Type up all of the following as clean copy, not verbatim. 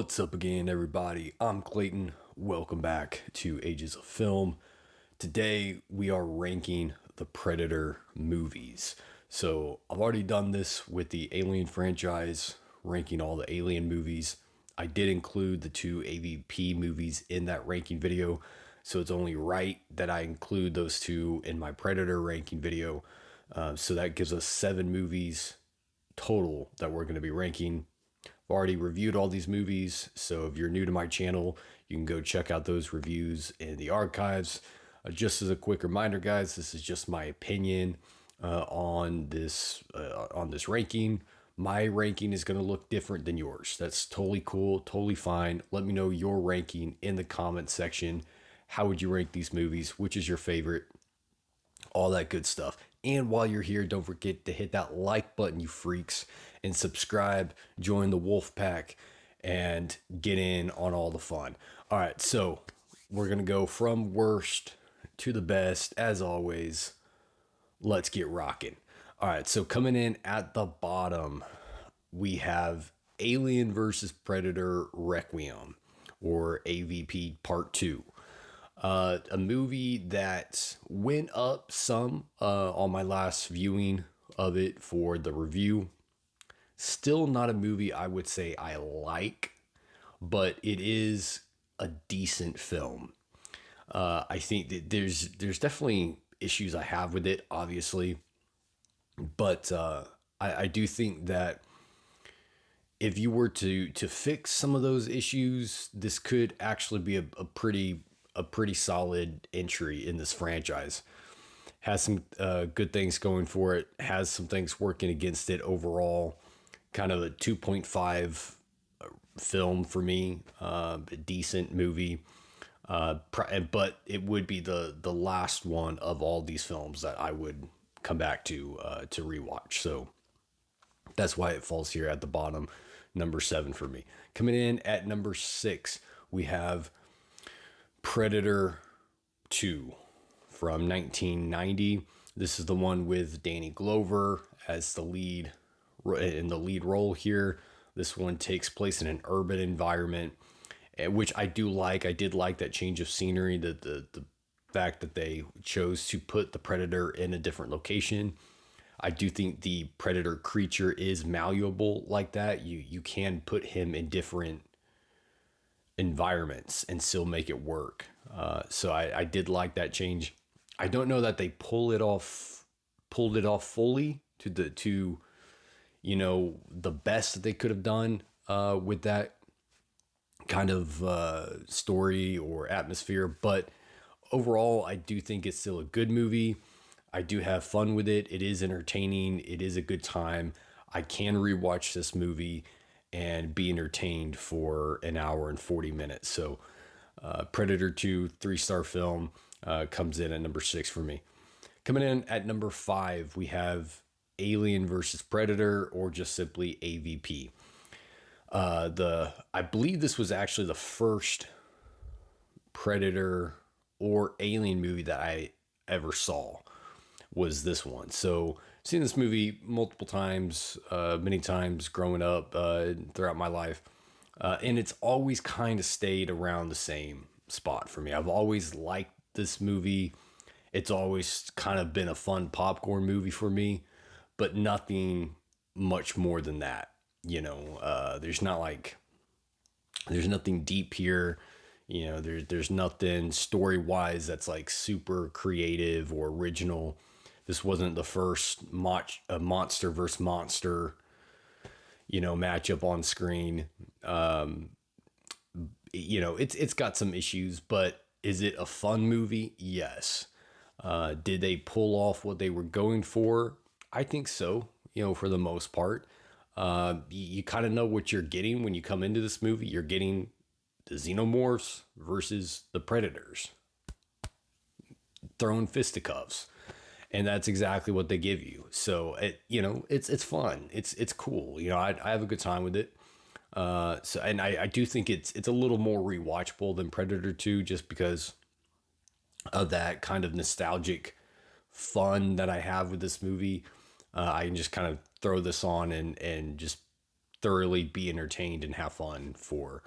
What's up again, everybody? I'm Clayton. Welcome back to Ages of Film. Today, we are ranking the Predator movies. So, I've already done this with the Alien franchise, ranking all the Alien movies. I did include the two AVP movies in that ranking video, so it's only right that I include those two in my Predator ranking video. So that gives us 7 movies total that we're going to be ranking. I've already reviewed all these movies, so if you're new to my channel, you can go check out those reviews in the archives. Just as a quick reminder, guys, this is just my opinion on this ranking. My ranking is going to look different than yours. That's totally cool, totally fine. Let me know your ranking in the comment section. How would you rank these movies? Which is your favorite? All that good stuff. And while you're here, don't forget to hit that like button, you freaks, and subscribe, join the Wolf Pack, and get in on all the fun. All right, so we're going to go from worst to the best. As always, let's get rocking. All right, so coming in at the bottom, we have Alien vs. Predator Requiem, or AVP Part 2. A movie that went up some on my last viewing of it for the review. Still not a movie I would say I like, but it is a decent film. I think that there's definitely issues I have with it, obviously, but I do think that if you were to fix some of those issues, this could actually be a pretty solid entry in this franchise. Has some good things going for it, has some things working against it overall. Kind of a 2.5 film for me, a decent movie. But it would be the last one of all these films that I would come back to rewatch. So that's why it falls here at the bottom, number 7 for me. Coming in at number 6, we have Predator 2 from 1990. This is the one with Danny Glover as the lead in the lead role here. This one takes place in an urban environment, which I do like. I did like that change of scenery, the fact that they chose to put the Predator in a different location. I do think the Predator creature is malleable like that. You can put him in different environments and still make it work. So I did like that change. I don't know that they pulled it off fully to the best that they could have done with that kind of story or atmosphere. But overall, I do think it's still a good movie. I do have fun with it. It is entertaining. It is a good time. I can rewatch this movie and be entertained for an hour and 40 minutes. So Predator 2, 3-star film, comes in at number 6 for me. Coming in at number 5, we have Alien vs. Predator, or just simply AVP. I believe this was actually the first Predator or Alien movie that I ever saw, was this one. So I've seen this movie multiple times, many times growing up throughout my life. And it's always kind of stayed around the same spot for me. I've always liked this movie. It's always kind of been a fun popcorn movie for me, but nothing much more than that. There's nothing deep here. There's nothing story-wise that's like super creative or original. This wasn't the first monster versus monster, matchup on screen. It's got some issues, but is it a fun movie? Yes. Did they pull off what they were going for? I think so, for the most part. You kind of know what you're getting when you come into this movie. You're getting the xenomorphs versus the predators throwing fisticuffs. And that's exactly what they give you. So it's fun. It's cool. I have a good time with it. I do think it's a little more rewatchable than Predator 2, just because of that kind of nostalgic fun that I have with this movie. I can just kind of throw this on and just thoroughly be entertained and have fun for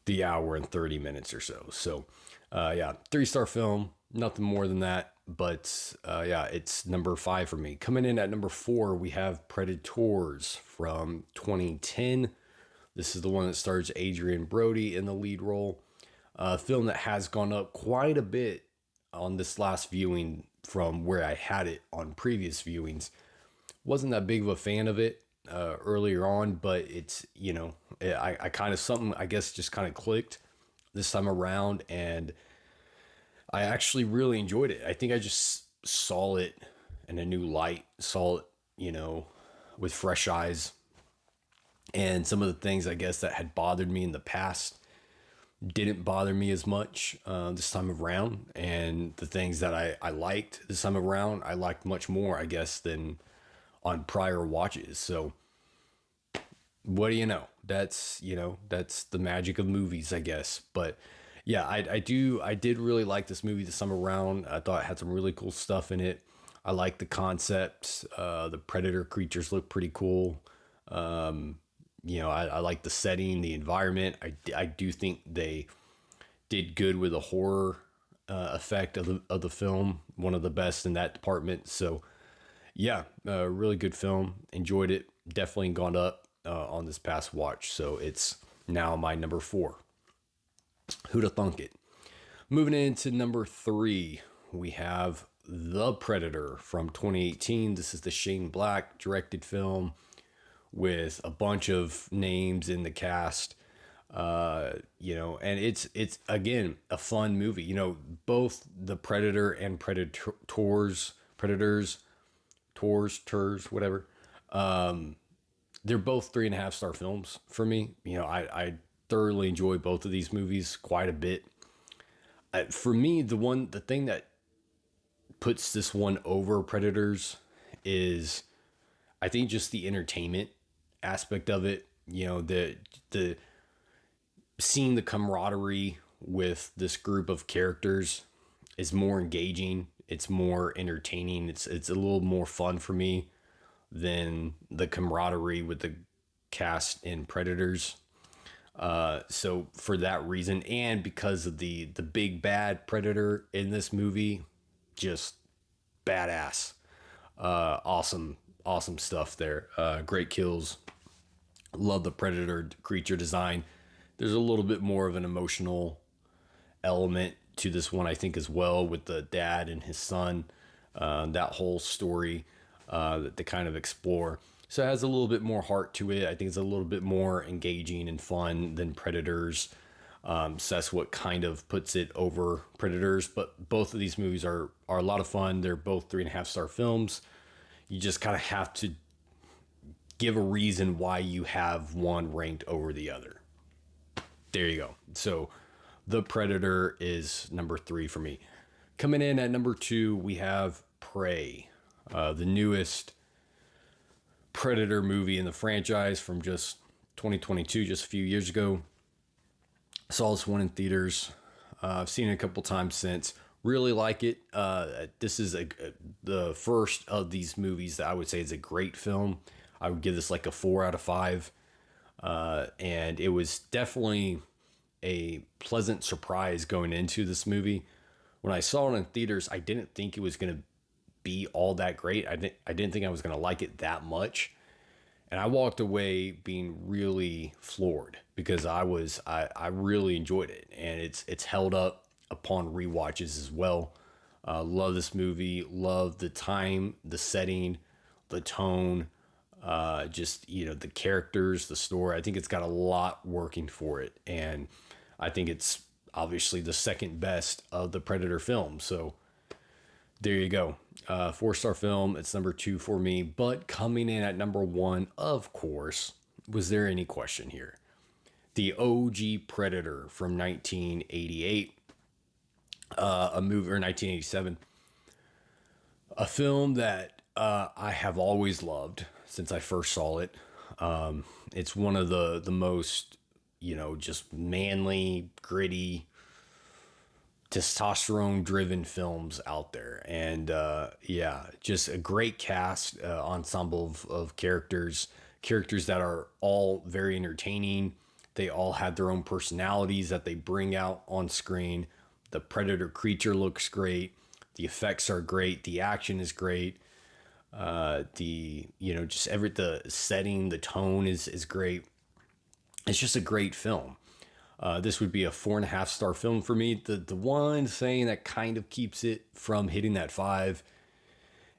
the hour and 30 minutes or so. So, yeah, 3-star film, nothing more than that. But yeah, it's number 5 for me. Coming in at number 4, we have Predators from 2010. This is the one that stars Adrian Brody in the lead role. A film that has gone up quite a bit on this last viewing from where I had it on previous viewings. Wasn't that big of a fan of it earlier on, but it's, I kind of something, I guess, just kind of clicked this time around, and I actually really enjoyed it. I think I just saw it in a new light, saw it, with fresh eyes, and some of the things, I guess, that had bothered me in the past didn't bother me as much this time around. And the things that I liked this time around, I liked much more, I guess, than on prior watches. So what do you know? That's the magic of movies, I guess. But yeah, I did really like this movie this time around. I thought it had some really cool stuff in it. I like the concept. The predator creatures look pretty cool. I like the setting, the environment. I do think they did good with the horror effect of the film. One of the best in that department. So yeah, really good film. Enjoyed it. Definitely gone up on this past watch. So it's now my number 4. Who'da thunk it? Moving into number 3, we have The Predator from 2018. This is the Shane Black directed film with a bunch of names in the cast. And it's again a fun movie. Both The Predator and Predators, whatever. They're both 3.5-star films for me. I thoroughly enjoy both of these movies quite a bit. For me, the thing that puts this one over Predators is, I think, just the entertainment aspect of it. The seeing the camaraderie with this group of characters is more engaging. It's more entertaining. It's a little more fun for me than the camaraderie with the cast in Predators. So for that reason, and because of the big bad predator in this movie, just badass. Awesome stuff there. Great kills. Love the predator creature design. There's a little bit more of an emotional element to this one, I think, as well, with the dad and his son. That whole story that they kind of explore. So it has a little bit more heart to it. I think it's a little bit more engaging and fun than Predators. So that's what kind of puts it over Predators. But both of these movies are a lot of fun. They're both 3.5-star films. You just kind of have to give a reason why you have one ranked over the other. There you go. So The Predator is number 3 for me. Coming in at number 2, we have Prey, the newest Predator movie in the franchise from just 2022, just a few years ago. Saw this one in theaters. I've seen it a couple times since. Really like it. This is the first of these movies that I would say is a great film. I would give this like a 4 out of 5. And it was definitely a pleasant surprise going into this movie. When I saw it in theaters, I didn't think it was going to be all that great. I didn't think I was going to like it that much. And I walked away being really floored because I really enjoyed it, and it's held up upon rewatches as well. Love this movie. Love the time, the setting, the tone, the characters, the story. I think it's got a lot working for it, and I think it's obviously the second best of the Predator films. So there you go. 4-star film. It's number 2 for me, but coming in at number 1, of course, was there any question here? The OG Predator from 1988, a movie, or 1987, a film that I have always loved since I first saw it. It's one of the most, just manly, gritty, testosterone driven films out there. And just a great cast, ensemble of characters that are all very entertaining. They all have their own personalities that they bring out on screen. The Predator creature looks great. The effects are great. The action is great. The setting, the tone is great. It's just a great film. This would be a 4.5 star film for me. The one thing that kind of keeps it from hitting that 5,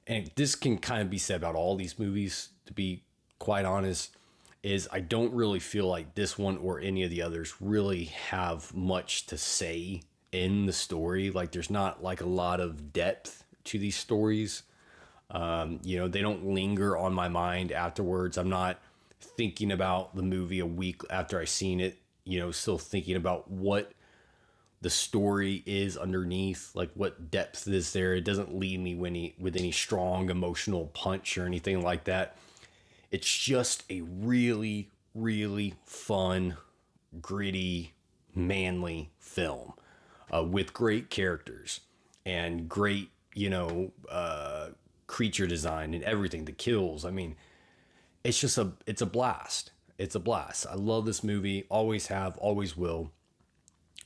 and this can kind of be said about all these movies, to be quite honest, is I don't really feel like this one or any of the others really have much to say in the story. Like, there's not like a lot of depth to these stories. They don't linger on my mind afterwards. I'm not thinking about the movie a week after I seen it, still thinking about what the story is underneath, like what depth is there. It doesn't leave me with any strong emotional punch or anything like that. It's just a really, really fun, gritty, manly film with great characters and great, creature design and everything. The kills. I mean, it's a blast. It's a blast. I love this movie. Always have, always will.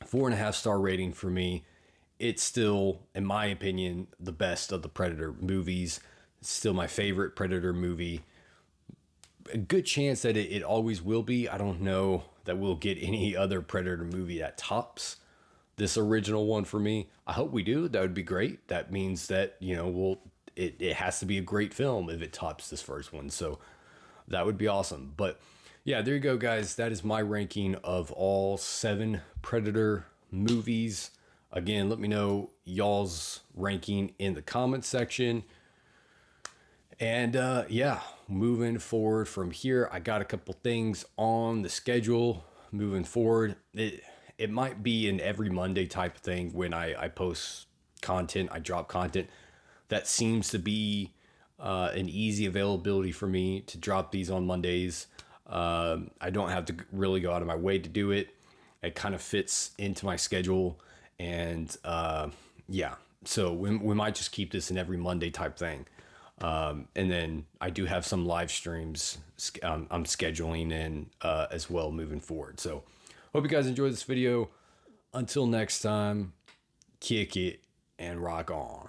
4.5 star rating for me. It's still, in my opinion, the best of the Predator movies. It's still my favorite Predator movie. A good chance that it always will be. I don't know that we'll get any other Predator movie that tops this original one for me. I hope we do. That would be great. That means that, it has to be a great film if it tops this first one. So that would be awesome. But yeah, there you go, guys. That is my ranking of all 7 Predator movies. Again, let me know y'all's ranking in the comments section. And moving forward from here, I got a couple things on the schedule moving forward. It might be an every Monday type of thing when I post content, I drop content. That seems to be an easy availability for me to drop these on Mondays. I don't have to really go out of my way to do it. It kind of fits into my schedule. And so we might just keep this an every Monday type thing. And then I do have some live streams I'm scheduling in as well moving forward. So hope you guys enjoyed this video. Until next time, kick it and rock on.